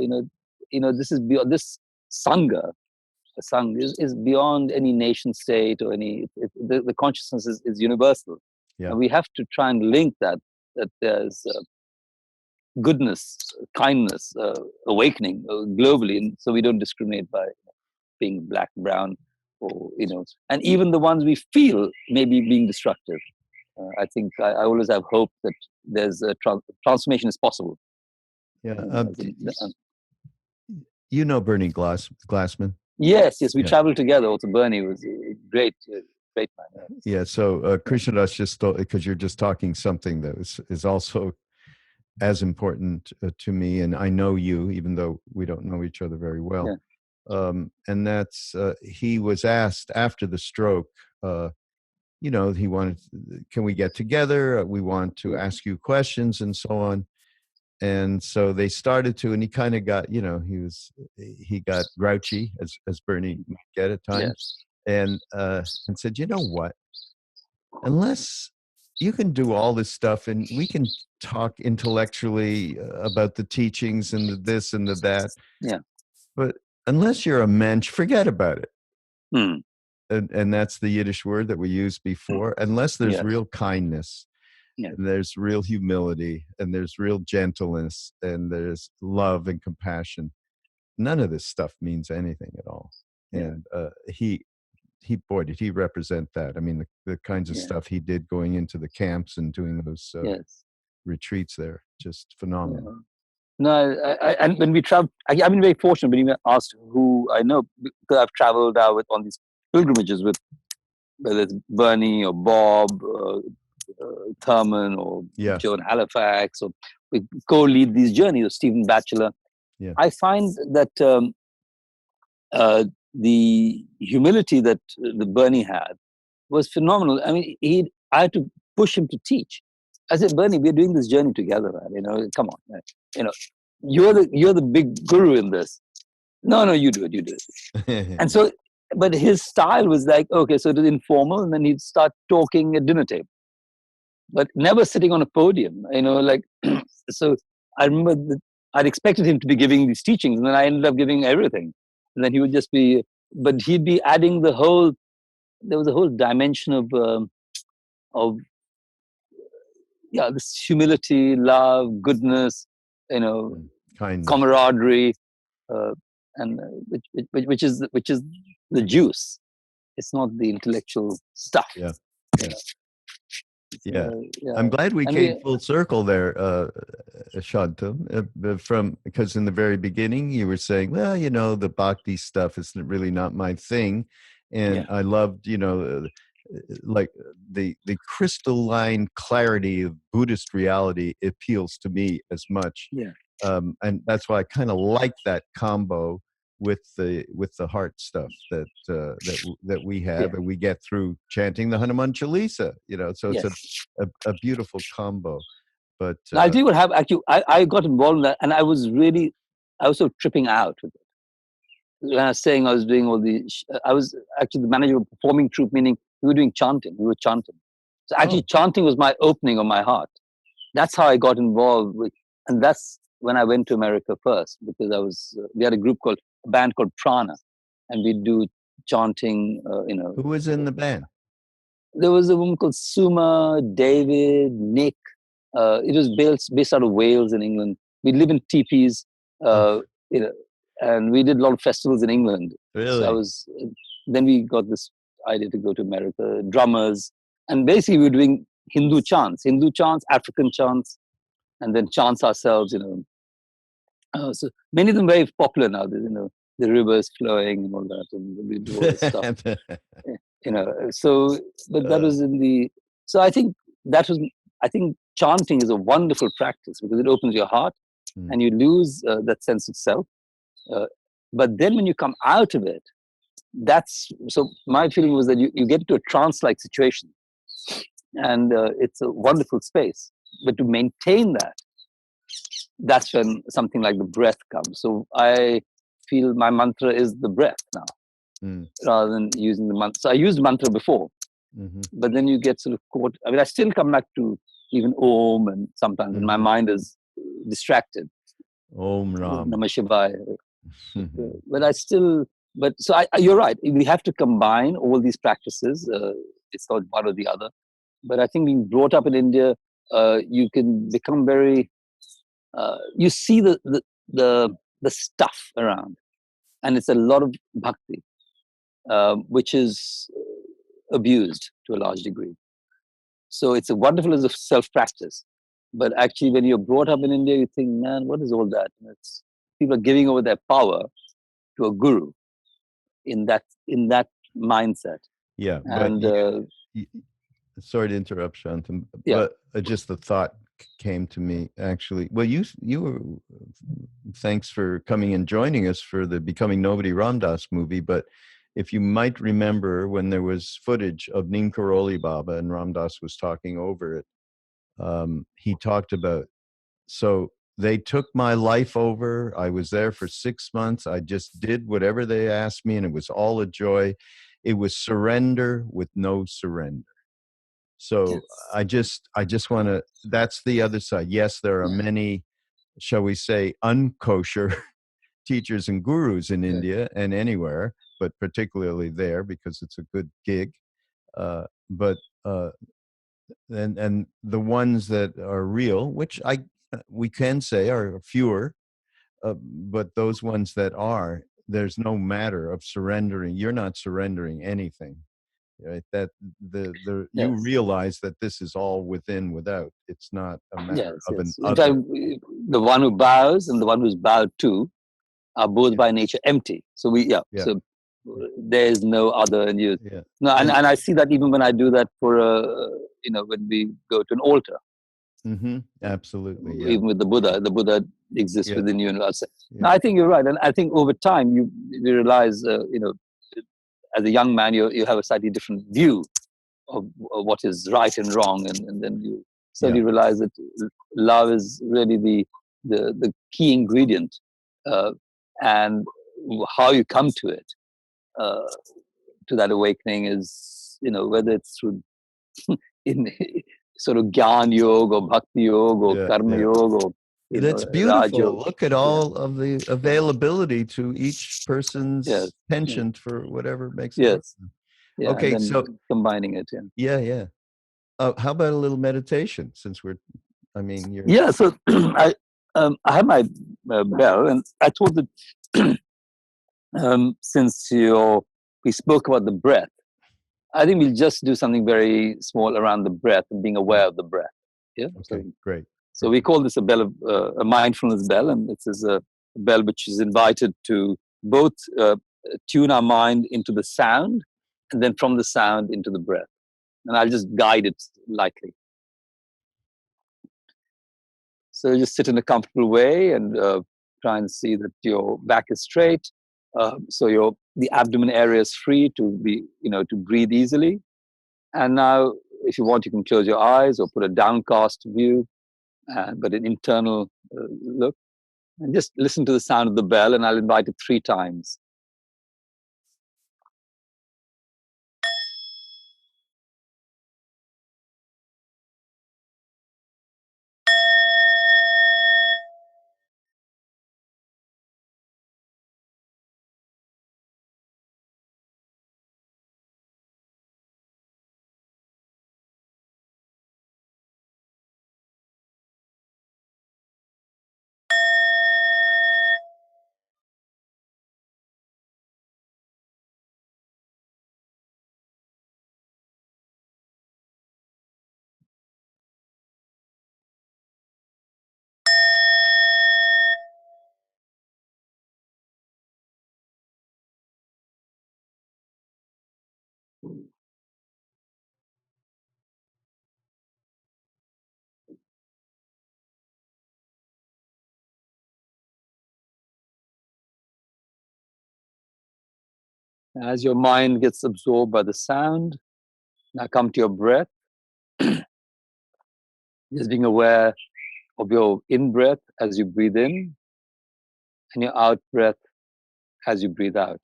this is beyond this sangha. The sangha is beyond any nation state or any. The consciousness is universal, Yeah. and we have to try and link that there's goodness, kindness, awakening globally, and so we don't discriminate by being black, brown, or and even the ones we feel may be being destructive. I think I always have hope that there's a transformation is possible. Yeah. You know Bernie Glassman? Yes, we traveled together. Also, Bernie was a great man. Yeah. So Krishnadas just thought, because you're just talking something that is also as important to me, and I know you, even though we don't know each other very well. Yeah. And that's he was asked after the stroke. He wanted, can we get together? We want to ask you questions and so on. And so they started to, and he kind of got, he got grouchy, as Bernie might get at times, and said, you know what? Unless you can do all this stuff, and we can talk intellectually about the teachings and the this and the that. Yeah. But unless you're a mensch, forget about it. Hmm. And that's the Yiddish word that we used before. Unless there's real kindness, and there's real humility, and there's real gentleness, and there's love and compassion, none of this stuff means anything at all. And he did he represent that. I mean, the kinds of stuff he did going into the camps and doing those retreats there, just phenomenal. No, and when we travel, I've been very fortunate. When you asked who I know, because I've traveled on these pilgrimages with, whether it's Bernie or Bob, Thurman or Joan Halifax, or we co-lead these journeys, or Stephen Batchelor. Yeah. I find that the humility that the Bernie had was phenomenal. I mean, I had to push him to teach. I said, Bernie, we're doing this journey together, man. Come on, man. You're the big guru in this. No, you do it. And so, but his style was like, okay, so it was informal, and then he'd start talking at dinner table, but never sitting on a podium. So I remember that I'd expected him to be giving these teachings, and then I ended up giving everything. And then he would just be, but he'd be adding there was a whole dimension of this humility, love, goodness, kindness, camaraderie, and which is the juice. It's not the intellectual stuff. Yeah. I'm glad we came full circle there, Shantum, because in the very beginning you were saying, well, the bhakti stuff is really not my thing. And I loved, like the crystalline clarity of Buddhist reality appeals to me as much. And that's why I kind of like that combo with the heart stuff that we have, and we get through chanting the Hanuman Chalisa. So it's Yes. a beautiful combo. But Now, I'll tell you what happened. Actually, I got involved in that, and I was sort of tripping out with it. When I was saying I was doing all I was actually the manager of a performing troupe, meaning we were doing chanting. We were chanting. So actually, chanting was my opening of my heart. That's how I got involved with, and that's when I went to America first, because we had a band called Prana, and we'd do chanting. Who was in the band? There was a woman called Suma, David, Nick. It was based out of Wales in England. We live in teepees, and we did a lot of festivals in England. Really? So then we got this idea to go to America, drummers, and basically we were doing Hindu chants, African chants, and then chants ourselves, so many of them very popular now, the rivers flowing and all that, and we do all this stuff. But that was so I think chanting is a wonderful practice because it opens your heart and you lose that sense of self. But then when you come out of it, so my feeling was that you get into a trance-like situation, and it's a wonderful space. But to maintain that's when something like the breath comes. So I feel my mantra is the breath now, rather than using the mantra. So I used mantra before, but then you get sort of caught. I mean, I still come back to even Om, and sometimes when my mind is distracted, Om Ram Namah Shivaya. But you're right. We have to combine all these practices. It's not one or the other. But I think being brought up in India, you can become very. You see the stuff around, and it's a lot of bhakti, which is abused to a large degree. So it's a wonderful as a self-practice. But actually, when you're brought up in India, you think, man, what is all that? People are giving over their power to a guru in that mindset. Yeah, and but sorry to interrupt, Shantum, but just the thought came to me actually. Well, you were, thanks for coming and joining us for the Becoming Nobody Ram Dass movie. But if you might remember, when there was footage of Neem Karoli Baba and Ram Dass was talking over it, he talked about, so they took my life over. I was there for 6 months. I just did whatever they asked me, and it was all a joy. It was surrender with no surrender. So I just want to, that's the other side. Yes, there are many, shall we say, unkosher teachers and gurus in India and anywhere, but particularly there because it's a good gig. But and the ones that are real, which we can say are fewer, but those ones that are, there's no matter of surrendering. You're not surrendering anything, right? That you realize that this is all within, without. It's not a matter of an In other. fact, the one who bows and the one who's bowed to are both by nature empty. So so there is no other, and and I see that even when I do that for when we go to an altar. Absolutely, even with the Buddha exists within you and outside. Now, I think you're right, and I think over time you realize, as a young man, you have a slightly different view of what is right and wrong, and then you slowly realize that love is really the key ingredient, and how you come to it, to that awakening is, whether it's through in sort of Gyan Yoga or Bhakti Yoga or Karma Yoga. That's beautiful. Look at all of the availability to each person's penchant for whatever makes it work. Okay, so combining it. How about a little meditation? Since you're. So I have my bell, and I thought that since we spoke about the breath, I think we'll just do something very small around the breath and being aware of the breath. Okay, great. So we call this a bell of a mindfulness bell, and this is a bell which is invited to both tune our mind into the sound, and then from the sound into the breath. And I'll just guide it lightly. So just sit in a comfortable way and try and see that your back is straight, So the abdomen area is free to be, to breathe easily. And now, if you want, you can close your eyes or put a downcast view, but an internal look. And just listen to the sound of the bell, and I'll invite it 3 times. As your mind gets absorbed by the sound, now come to your breath, just being aware of your in-breath as you breathe in, and your out-breath as you breathe out.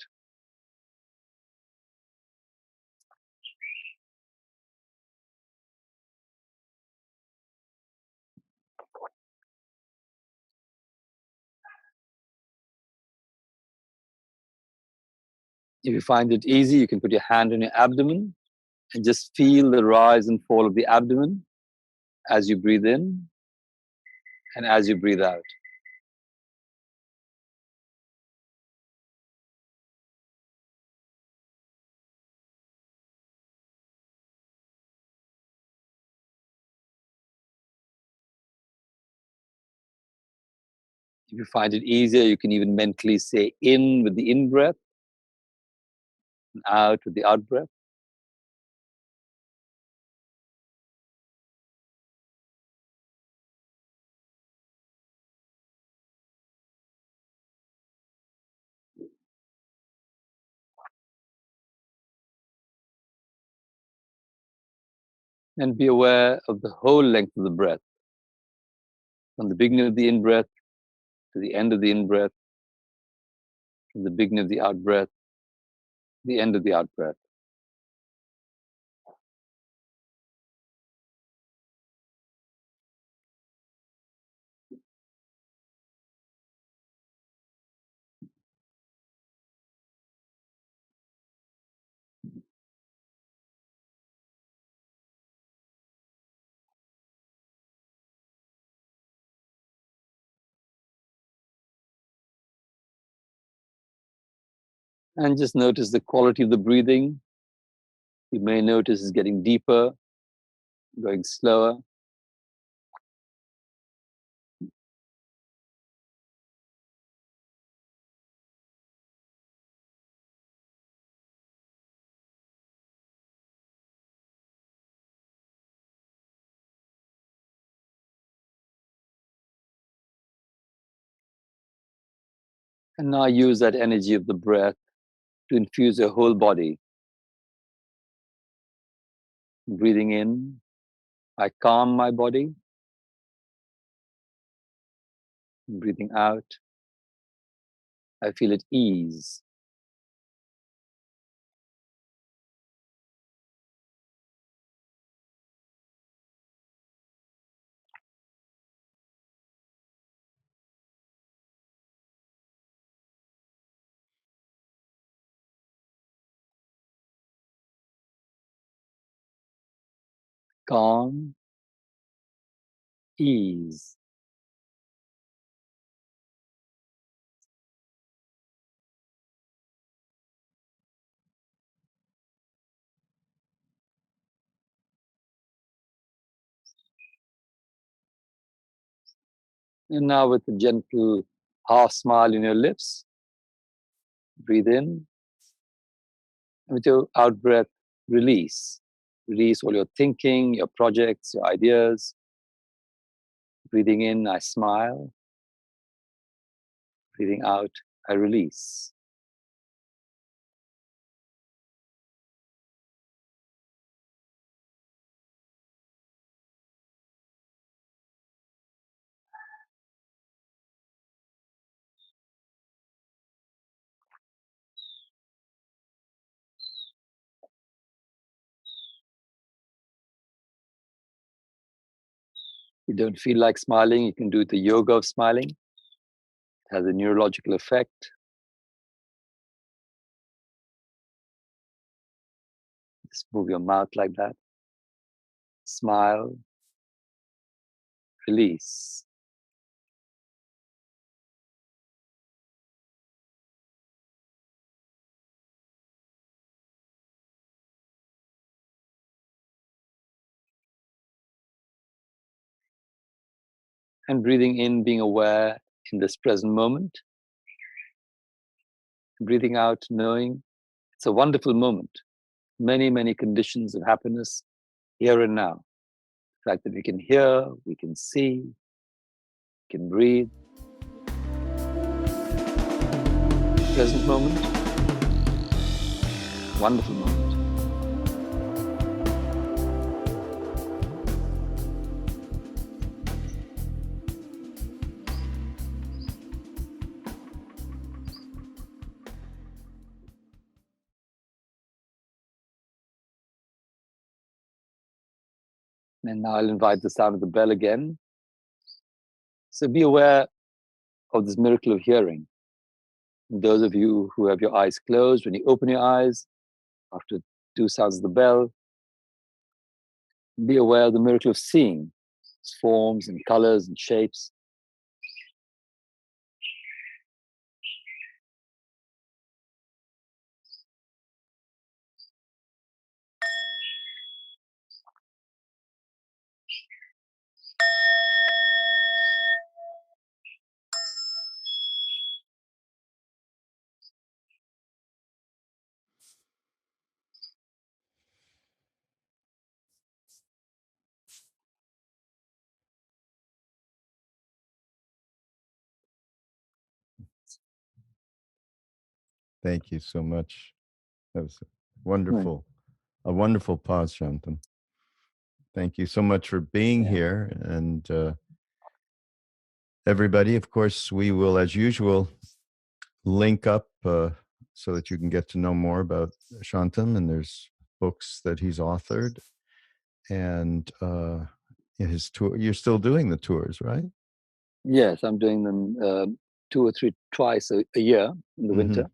If you find it easy, you can put your hand on your abdomen and just feel the rise and fall of the abdomen as you breathe in and as you breathe out. If you find it easier, you can even mentally say in with the in-breath and out with the out-breath. And be aware of the whole length of the breath, from the beginning of the in-breath to the end of the in-breath, from the beginning of the out-breath, the end of the out-breath. And just notice the quality of the breathing. You may notice it's getting deeper, going slower. And now use that energy of the breath to infuse your whole body. Breathing in, I calm my body. Breathing out, I feel at ease. Calm, ease. And now with a gentle half smile in your lips, breathe in. And with your out breath, release. Release all your thinking, your projects, your ideas. Breathing in, I smile. Breathing out, I release. you don't feel like smiling, you can do the yoga of smiling. It has a neurological effect. Just move your mouth like that. Smile. Release. And breathing in, being aware in this present moment. Breathing out, knowing it's a wonderful moment. Many, many conditions of happiness here and now. The fact that we can hear, we can see, we can breathe. Present moment. Wonderful moment. And now I'll invite the sound of the bell again. So be aware of this miracle of hearing. And those of you who have your eyes closed, when you open your eyes, after 2 sounds of the bell, be aware of the miracle of seeing its forms and colors and shapes. Thank you so much. That was wonderful. A wonderful pause, Shantum. Thank you so much for being here. And everybody, of course, we will, as usual, link up so that you can get to know more about Shantum. And there's books that he's authored. And his tour, you're still doing the tours, right? Yes, I'm doing them 2 or 3 twice a year in the winter.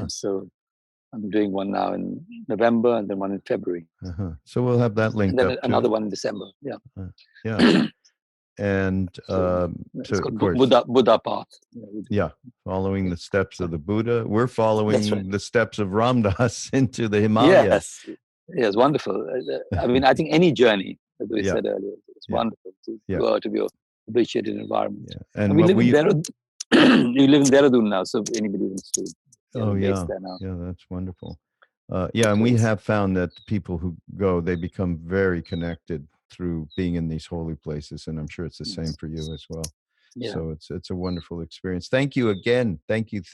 So I'm doing one now in November and then one in February. So we'll have that linked and then up another too. one in December. Yeah. Yeah. And it's called Buddha Path. Yeah, following the steps of the Buddha. We're following the steps of Ram Dass into the Himalayas. Yes, wonderful. I mean, I think any journey, as we said earlier, it's wonderful to go out of your habituated environment. And we live in Dehradun. We live in Dehradun now, so if anybody wants to. There now. Yeah, that's wonderful. And we have found that the people who go, they become very connected through being in these holy places, and I'm sure it's the same for you as well. So it's a wonderful experience. Thank you again. Thank you.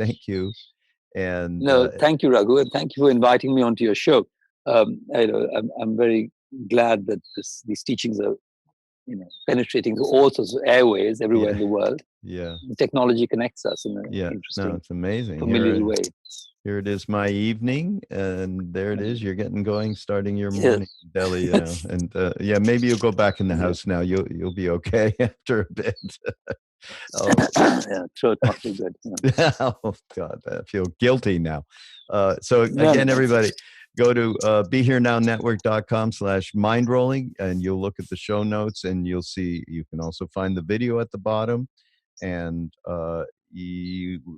And thank you, Raghu, and thank you for inviting me onto your show. I'm very glad that these teachings are, penetrating all sorts of airways everywhere in the world. Technology connects us in an interesting, it's amazing. familiar way. Here it is, my evening, and there it is. You're getting going, starting your morning in Delhi, and maybe you'll go back in the house now. You'll be okay after a bit. Throat must be good. Oh God, I feel guilty now. So again, everybody, go to BeHereNowNetwork.com/mindrolling, and you'll look at the show notes, and you'll see. You can also find the video at the bottom, and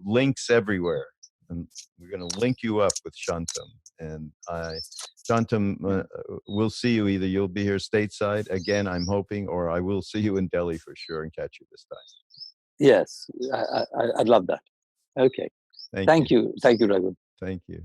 links everywhere. And we're going to link you up with Shantum. And Shantum, we'll see you. Either you'll be here stateside again, I'm hoping, or I will see you in Delhi for sure and catch you this time. Yes, I'd love that. Okay. Thank you. Thank you, Raghu. Thank you.